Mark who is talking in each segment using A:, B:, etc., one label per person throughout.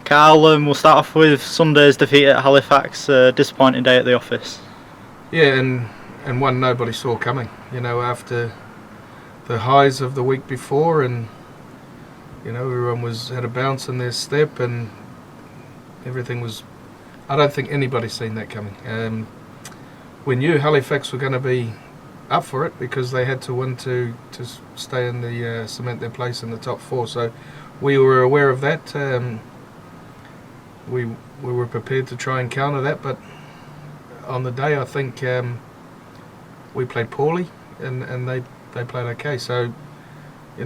A: Carl, we'll start off with Sunday's defeat at Halifax. Disappointing day at the office.
B: Yeah, and one nobody saw coming. After the highs of the week before, and everyone had a bounce in their step, and everything was. I don't think anybody's seen that coming. We knew Halifax were going to be up for it because they had to win to stay in the cement their place in the top four. So we were aware of that. We were prepared to try and counter that, but on the day I think we played poorly and they played okay. So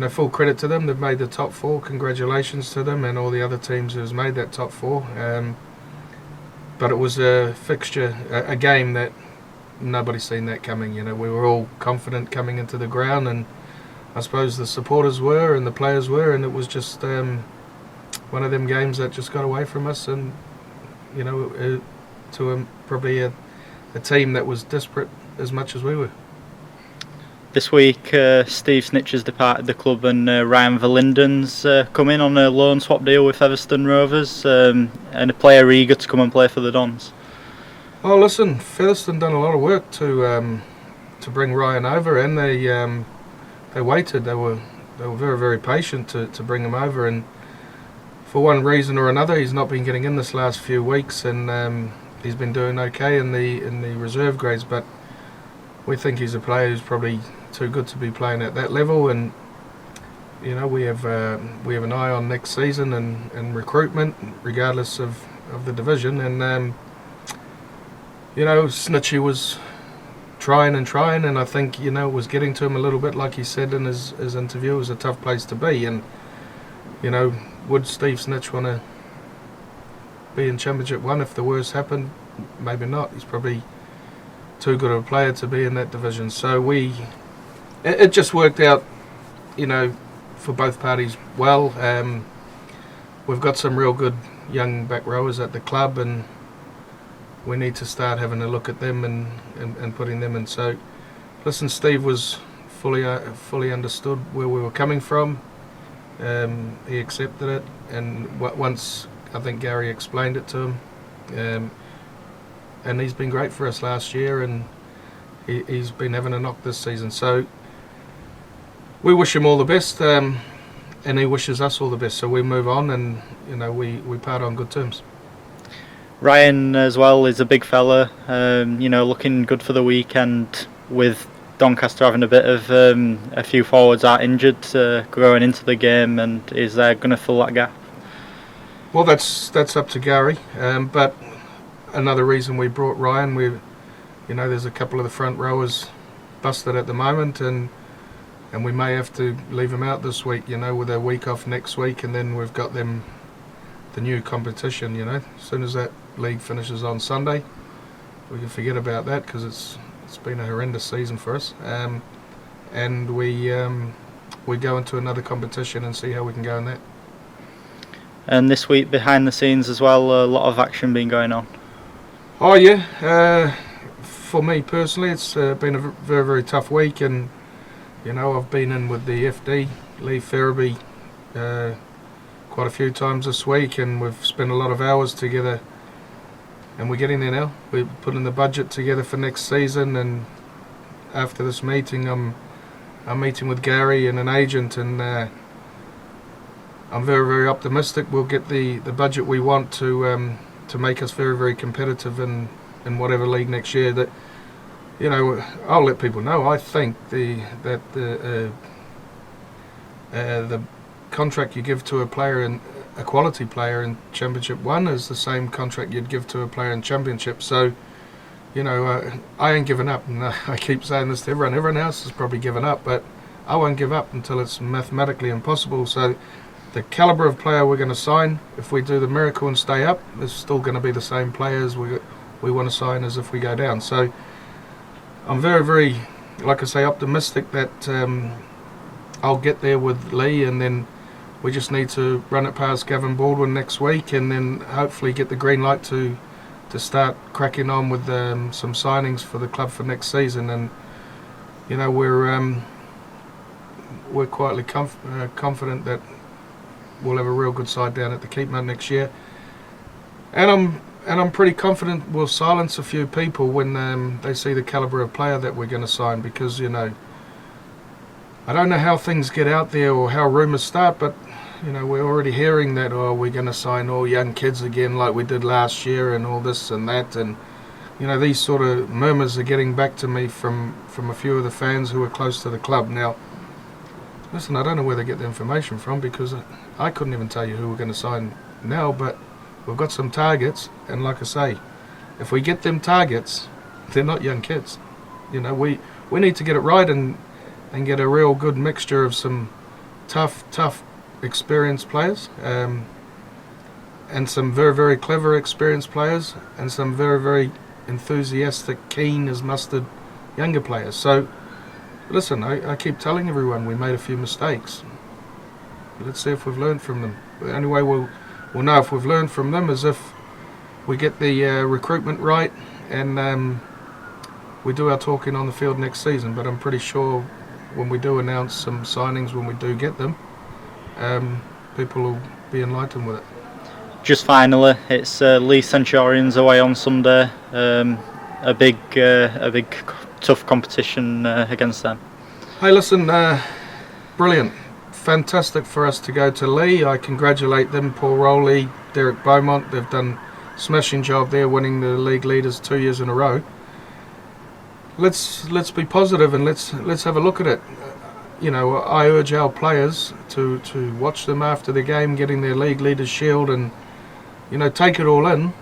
B: full credit to them. They've made the top four. Congratulations to them and all the other teams who's made that top four. But it was a fixture, a game that nobody's seen that coming. We were all confident coming into the ground, and I suppose the supporters were and the players were, and it was just one of them games that just got away from us, and to probably a team that was desperate as much as we were.
A: This week, Steve Snitch has departed the club, and Ryan Verlinden's come in on a loan swap deal with Featherstone Rovers, and a player eager to come and play for the Dons.
B: Oh, listen, Featherstone done a lot of work to bring Ryan over, and they waited. They were very, very patient to bring him over, and for one reason or another, he's not been getting in this last few weeks, and he's been doing okay in the reserve grades. But we think he's a player who's probably too good to be playing at that level, and we have an eye on next season and recruitment, regardless of the division. And Snitchy was trying, and I think it was getting to him a little bit, like he said in his interview. It was a tough place to be, and would Steve Snitch want to be in Championship 1 if the worst happened? Maybe not. He's probably too good of a player to be in that division. So it just worked out, for both parties well. We've got some real good young back rowers at the club, and we need to start having a look at them and putting them in. So, listen, Steve was fully understood where we were coming from. He accepted it, and once I think Gary explained it to him, and he's been great for us last year, and he's been having a knock this season. So we wish him all the best, and he wishes us all the best. So we move on, and we part on good terms.
A: Ryan as well is a big fella, looking good for the weekend, with Doncaster having a bit of a few forwards are injured going into the game, and is going to fill that gap?
B: Well, that's up to Gary, but another reason we brought Ryan, there's a couple of the front rowers busted at the moment, and we may have to leave them out this week, with a week off next week, and then we've got them the new competition. As soon as that league finishes on Sunday, we can forget about that, because it's been a horrendous season for us, and we go into another competition and see how we can go in that.
A: And this week behind the scenes as well, a lot of action been going on.
B: Oh yeah, for me personally, it's been a very, very tough week, and I've been in with the FD, Lee Ferriby, quite a few times this week, and we've spent a lot of hours together, and we're getting there now. We're putting the budget together for next season, and after this meeting, I'm meeting with Gary and an agent, and I'm very, very optimistic we'll get the budget we want to make us very, very competitive in whatever league next year. That I'll let people know. I think that the contract you give to a player, in a quality player in Championship 1, is the same contract you'd give to a player in Championship. So I ain't giving up, and I keep saying this to everyone. Everyone else has probably given up, but I won't give up until it's mathematically impossible. So the calibre of player we're going to sign, if we do the miracle and stay up, is still going to be the same players we want to sign as if we go down. So I'm very, very, like I say, optimistic that I'll get there with Lee, and then we just need to run it past Gavin Baldwin next week, and then hopefully get the green light to start cracking on with some signings for the club for next season. And we're quietly confident that we'll have a real good side down at the Keepmoat next year. And I'm pretty confident we'll silence a few people when they see the calibre of player that we're going to sign, because, you know, I don't know how things get out there or how rumours start, but, you know, we're already hearing that, oh, we're going to sign all young kids again like we did last year and all this and that. And, you know, these sort of murmurs are getting back to me from a few of the fans who are close to the club. Now, listen, I don't know where they get the information from, because I couldn't even tell you who we're going to sign now, but we've got some targets, and like I say, if we get them targets, they're not young kids. You know, we need to get it right and get a real good mixture of some tough, experienced players, and some very, very clever experienced players, and some very, very enthusiastic, keen as mustard younger players. So, listen, I keep telling everyone we made a few mistakes. Let's see if we've learned from them. The only way we'll know if we've learned from them is if we get the recruitment right and we do our talking on the field next season. But I'm pretty sure when we do announce some signings, when we do get them, people will be enlightened with it.
A: Just finally, it's Leigh Centurions away on Sunday. A big tough competition against them.
B: Hey, listen, brilliant. Fantastic for us to go to Leigh. I congratulate them, Paul Rowley, Derek Beaumont. They've done a smashing job there, winning the league leaders 2 years in a row. Let's be positive and let's have a look at it. You know, I urge our players to watch them after the game, getting their league leaders shield, and, you know, take it all in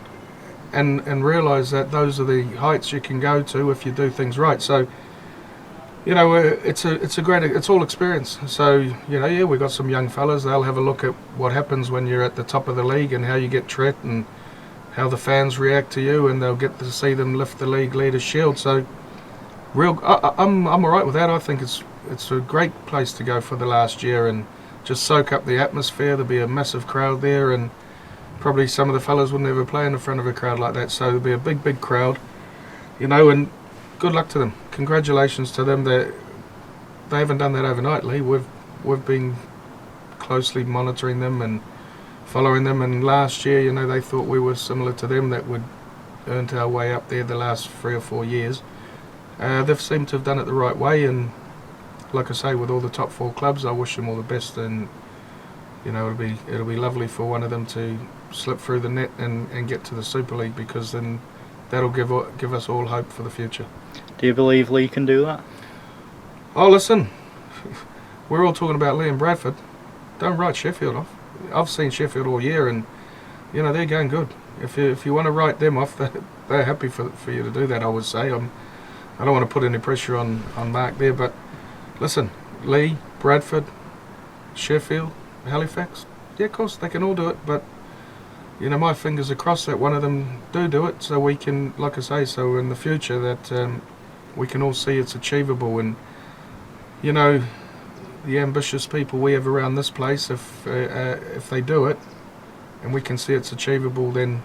B: and realise that those are the heights you can go to if you do things right. So, you know, it's all experience. So, you know, yeah, we've got some young fellas. They'll have a look at what happens when you're at the top of the league and how you get treated and how the fans react to you, and they'll get to see them lift the league leaders shield. So, I'm all right with that. I think it's a great place to go for the last year and just soak up the atmosphere. There'll be a massive crowd there, and probably some of the fellas will never play in front of a crowd like that. So there'll be a big crowd, you know, and good luck to them. Congratulations to them. They haven't done that overnight, Lee. We've been closely monitoring them and following them, and last year, you know, they thought we were similar to them, that would earned our way up there the last 3 or 4 years. They've seemed to have done it the right way, and like I say, with all the top 4 clubs, I wish them all the best, and, you know, it'll be lovely for one of them to slip through the net and get to the Super League, because then that'll give us all hope for the future.
A: Do you believe Leigh can do that?
B: Oh, listen, we're all talking about Leigh and Bradford. Don't write Sheffield off. I've seen Sheffield all year, and, you know, they're going good. If you want to write them off, they're happy for you to do that, I would say. I don't want to put any pressure on Mark there, but listen, Leigh, Bradford, Sheffield, Halifax, yeah, of course, they can all do it, but, you know, my fingers are crossed that one of them do it, so we can, like I say, so in the future that we can all see it's achievable. And, you know, the ambitious people we have around this place, if they do it and we can see it's achievable, then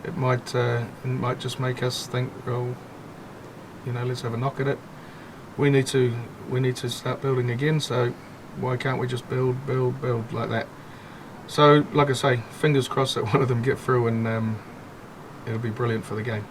B: it might just make us think, well, you know, let's have a knock at it. We need to start building again, so why can't we just build like that? So, like I say, fingers crossed that one of them get through, and it'll be brilliant for the game.